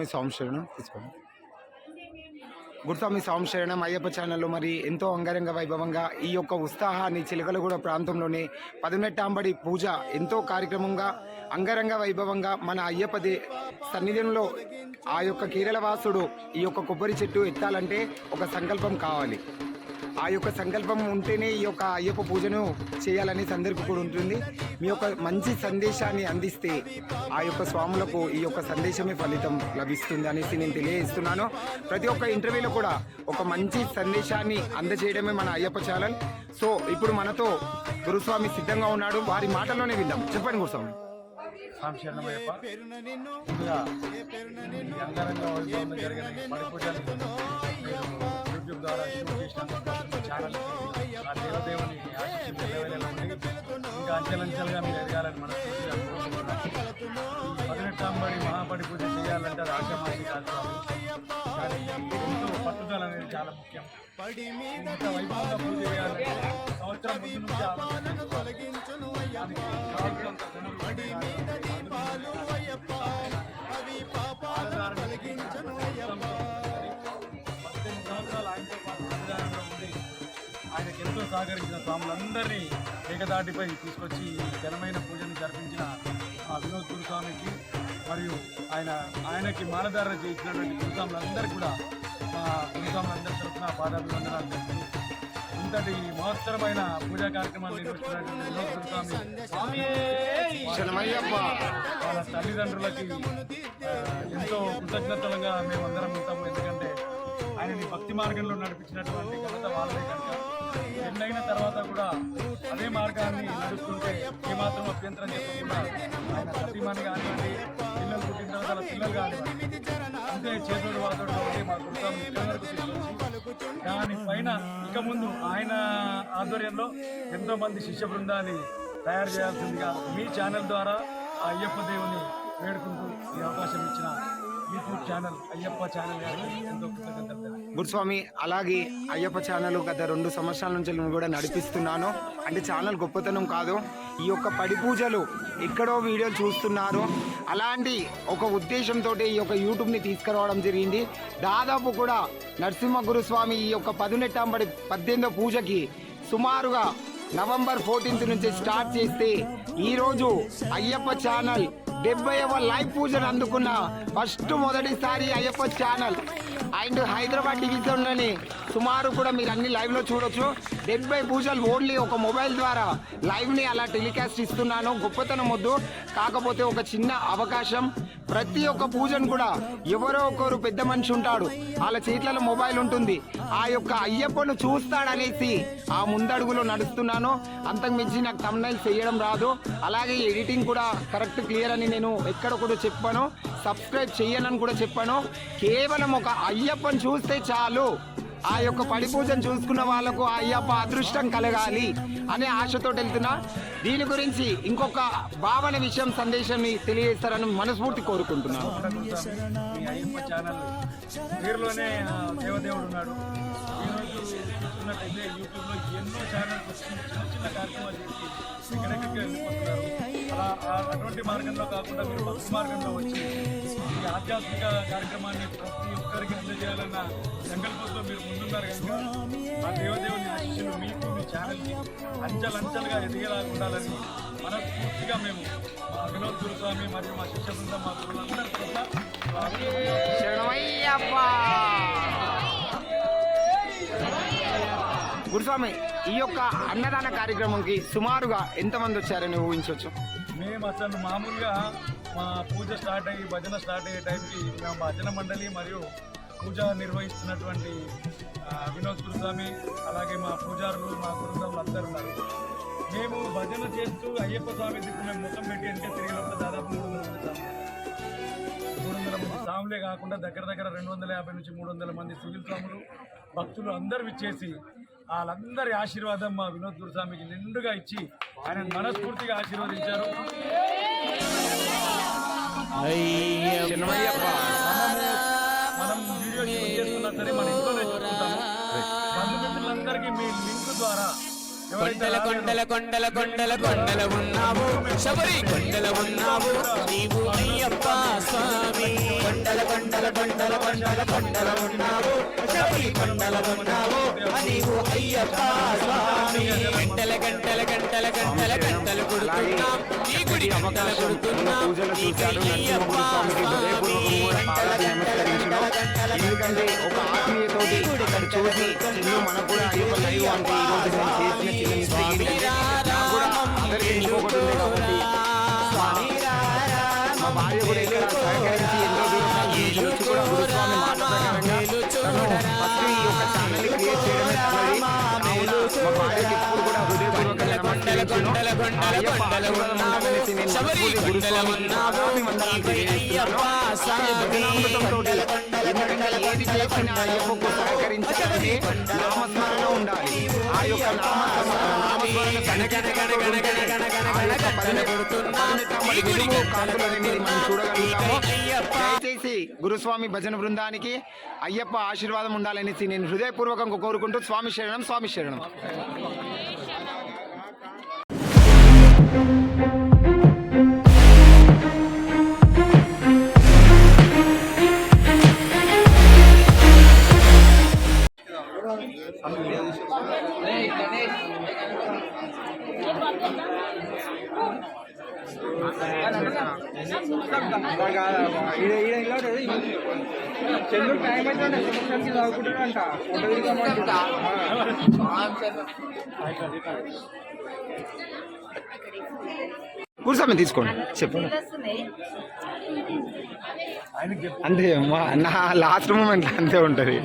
గురుస్వామి సంశరణం తీసుకోండి. గురుస్వామి సంశరణం అయ్యప్ప ఛానల్లో మరి ఎంతో అంగరంగ వైభవంగా ఈ యొక్క ఉత్సాహాన్ని చిలకలగూడ ప్రాంతంలోనే పదునెట్టాంబడి పూజ ఎంతో కార్యక్రమంగా అంగరంగ వైభవంగా మన అయ్యప్ప సన్నిధిలో ఆ యొక్క కేరళవాసుడు ఈ యొక్క కొబ్బరి చెట్టు ఎత్తాలంటే ఒక సంకల్పం కావాలి. ఆ యొక్క సంకల్పం ఉంటేనే ఈ యొక్క అయ్యప్ప పూజను చేయాలని సందర్భం కూడా ఉంటుంది. మీ యొక్క మంచి సందేశాన్ని అందిస్తే ఆ యొక్క స్వాములకు ఈ యొక్క సందేశమే ఫలితం లభిస్తుంది అనేసి నేను తెలియజేస్తున్నాను. ప్రతి ఒక్క ఇంటర్వ్యూలో కూడా ఒక మంచి సందేశాన్ని అందజేయడమే మన అయ్యప్ప ఛానల్. సో ఇప్పుడు మనతో గురుస్వామి సిద్ధంగా ఉన్నాడు, వారి మాటల్లోనే విందాం. చెప్పండి గురుస్వామి. సాంశరణమయ్యప్ప ముందుగా అంగరంగ వైభవంగా జరిగిన పడి పూజలు యూట్యూబ్ ద్వారా షూట్ చేసిన ఛానల్కి ఆ దేవదేవుని ఆశీస్సులు నిలవేయాలని ఇంకా అంచెలంచెలుగా మీరు ఎదగాలని మన పదినెట్టాంబడి మహాపడి పూజ చేయాలంటే అది ఆశామాసి కాదు. కానీ ఎంతో పట్టుదల అనేది చాలా ముఖ్యం. ఇంత వైభవంగా పూజ చేయాలంటే సంవత్సరం ముందు ఆయనకు ఎంతో సహకరించిన స్వాములందరినీ ఏకదాటిపై తీసుకొచ్చి ఈ ఘనమైన పూజను జరిపించిన వినోద్ గురుస్వామికి మరియు ఆయనకి మానధారణ చేయించినటువంటి గురుస్వాములందరికీ కూడా గురుస్వాములందరి తరఫున పాదాభివందనాలు తెలుపుతూ ఇంతటి మహత్తరమైన పూజా కార్యక్రమాన్ని నిర్వహిస్తున్నటువంటి వినోద్ గురుస్వామి వాళ్ళ తల్లిదండ్రులకి ఎంతో కృతజ్ఞతలుగా మేమందరం ఉంటాము. ఎందుకంటే ఆయనని భక్తి మార్గంలో నడిపించినటువంటి ఘనత వాళ్ళే కనుక ఎన్నైన తర్వాత కూడా అదే మార్గాన్ని నడుస్తుంటే ఏమాత్రం అభ్యంతరం చెప్పకుండా ఆయన సతీమణి కానివ్వండి, పిల్లలు పుట్టిన తర్వాత పిల్లలు కానివ్వండి, అంతే చేతుడు వాతోడు కాబట్టి మా గురుస్వామి ఇక్కడ వరకు తీసుకొచ్చి దానిపైన ఇక ముందు ఆయన ఆధ్వర్యంలో ఎంతో మంది శిష్య బృందాన్ని తయారు చేయాల్సిందిగా మీ ఛానల్ ద్వారా ఆ అయ్యప్ప దేవుని వేడుకుంటూ ఈ అవకాశం ఇచ్చిన యూట్యూబ్ ఛానల్ అయ్యప్ప ఛానల్ ఎంతో కృతజ్ఞతలు. గురుస్వామి అలాగే అయ్యప్ప ఛానల్ గత 2 సంవత్సరాల నుంచి నేను కూడా నడిపిస్తున్నాను. అంటే ఛానల్ గొప్పతనం కాదు, ఈ యొక్క పడి పూజలు ఎక్కడో వీడియోలు చూస్తున్నారు, అలాంటి ఒక ఉద్దేశంతో ఈ యొక్క యూట్యూబ్ని తీసుకురావడం జరిగింది. దాదాపు కూడా నరసింహ గురుస్వామి ఈ యొక్క పదునెట్టాంబడి 18వ పూజకి సుమారుగా నవంబర్ 14 నుంచి స్టార్ట్ చేస్తే ఈరోజు అయ్యప్ప ఛానల్ 70వ లైవ్ పూజను అందుకున్న మొదటిసారి అయ్యప్ప ఛానల్. అండ్ హైదరాబాద్ డివిజన్లోని సుమారు కూడా మీరు అన్ని లైవ్లో చూడొచ్చు. 70 పూజలు ఓన్లీ ఒక మొబైల్ ద్వారా లైవ్ని అలా టెలికాస్ట్ ఇస్తున్నాను. గొప్పతనం వద్దు, కాకపోతే ఒక చిన్న అవకాశం. ప్రతి ఒక్క పూజను కూడా ఎవరో ఒకరు పెద్ద మనిషి ఉంటాడు, వాళ్ళ చేతులలో మొబైల్ ఉంటుంది, ఆ యొక్క అయ్యప్పను చూస్తాడనేసి ఆ ముందడుగులో నడుస్తున్నాను. అంతకు మించి నాకు థంబ్నైల్స్ చేయడం రాదు, అలాగే ఎడిటింగ్ కూడా కరెక్ట్ క్లియర్ అని నేను ఎక్కడ కూడా చెప్పాను. సబ్స్క్రైబ్ చేయనని కూడా చెప్పాను. కేవలం ఒక అయ్యప్పని చూస్తే చాలు, ఆ యొక్క పడి పూజను చూసుకున్న వాళ్ళకు ఆ అయ్యప్ప అదృష్టం కలగాలి అనే ఆశతో వెళ్తున్నా. దీని గురించి ఇంకొక భావన విషయం సందేశాన్ని తెలియజేస్తారని మనస్ఫూర్తి కోరుకుంటున్నాను. అయ్యప్ప ఛానల్ పేరులోనే దేవదేవుడు ఉన్నాడు. ఈరోజు చూస్తున్నట్టయితే యూట్యూబ్లో ఎన్నో ఛానల్స్ చిన్న చిన్న కార్యక్రమాలు చేసి ఎక్కడెక్కడికి వెళ్ళిపోతున్నారు. అటువంటి మార్గంలో కాకుండా మీరు భక్తి మార్గంలో వచ్చి ఈ ఆధ్యాత్మిక కార్యక్రమాన్ని ప్రతి ఒక్కరికి అందజేయాలన్న సంకల్పంతో మీరు ముందున్నారు కనుక ఆ దేవదేవుని ఆశీస్సులు మీకు మీ ఛానల్కి అంచెలంచెలుగా ఎదిగేలా ఉండాలని మనస్ఫూర్తిగా మేము మా వినోద్ గురుస్వామి మరియు మా శిష్య బృందం మా గురువులందరూ కూడా గురుస్వామి ఈ యొక్క అన్నదాన కార్యక్రమంకి సుమారుగా ఎంతమంది వచ్చారని ఊహించవచ్చు? మేము అసలు మామూలుగా మా పూజ స్టార్ట్ అయ్యి భజన స్టార్ట్ అయ్యే టైంకి మేము భజన మండలి మరియు పూజ నిర్వహిస్తున్నటువంటి వినోద్ గురుస్వామి అలాగే మా పూజారులు మా గురుస్వాములు అందరూ ఉన్నారు. మేము భజన చేస్తూ అయ్యప్ప స్వామి దిక్కు మేము ముఖం పెట్టి అంటే తిరిగి లోపల దాదాపు 300 మంది స్వాములే కాకుండా దగ్గర 250 నుంచి 300 మంది సివిల్ స్వాములు భక్తులు అందరూ ఇచ్చేసి వాళ్ళందరి ఆశీర్వాదం మా వినోద్ గురుస్వామికి నిండుగా ఇచ్చి ఆయన మనస్ఫూర్తిగా ఆశీర్వదించారు. మనం వీడియో షూట్ చేస్తున్నా సరే మన ఇంట్లో నేర్చుకుంటాము. బంధుమిత్రులందరికీ మీ లింక్ ద్వారా కొండల కొండల కొండల కొండల కొండల ఉన్నావు శబరి కొండల ఉన్నావు నీవు అయ్యప్ప స్వామి కొండల కొండల కొండల కొండల కొండల ఉన్నావు శబరి కొండల ఉన్నావు నీవు అయ్యప్ప స్వామి గంటల గంటల గంటల గంటల గంటలు కొడుతున్నాం నీ గుడి గంటల కొడుతున్నాం నీ అయ్యప్ప స్వామి గంటల గంటల గంటల గంటల ఎందుకంటే ఒక ఆత్మీయతోటి ఇక్కడ చూసి చిన్ను మనకు కూడా అయ్యప్ప లైవ్ అంటే ఈ రోజు నేను చేసిన చిన్న మిస్టేక్ ఏంటంటే నాకు కూడా అందరికీ ఇంకొకటి ఉంది కాబట్టి మా భార్య కూడా ఇక్కడ సహకరించి ఎంతో దూరం నుంచి కూడా గురుస్వామి మాట ప్రకారంగా తను ఫస్ట్ ఈ యొక్క ఛానల్ క్రియేట్ చేయడమే తనది. మా భార్యకి ఎప్పుడు కూడా హృదయపూర్వకంగా నమస్కరించును. ఆ అయ్యప్ప ఆశీర్వాదం ఉండాలనేసి నేను మనస్ఫూర్తిగా గురుస్వామికి పాదాభి వందనాలు తెలియజేస్తున్నాను. అలాగే భజనామృతంతోటి ఎందుకంటే ఏది చేసినా అయ్యప్పకు సహకరించాలని నామస్మరణ ఉండాలి. ఆ యొక్క నామస్మరణ మనం చూడగలుగుతాము. దయచేసి గురుస్వామి భజన బృందానికి అయ్యప్ప ఆశీర్వాదం ఉండాలనేసి నేను హృదయపూర్వకంగా కోరుకుంటూ స్వామి శరణం స్వామి శరణం. చంద్రుడు టైం అయితే సంవత్సరానికి చదువుకుంటాడంట కూర్చోమని తీసుకోండి చెప్పండి. అంతే నా లాస్ట్ మూమెంట్ అంతే ఉంటుంది.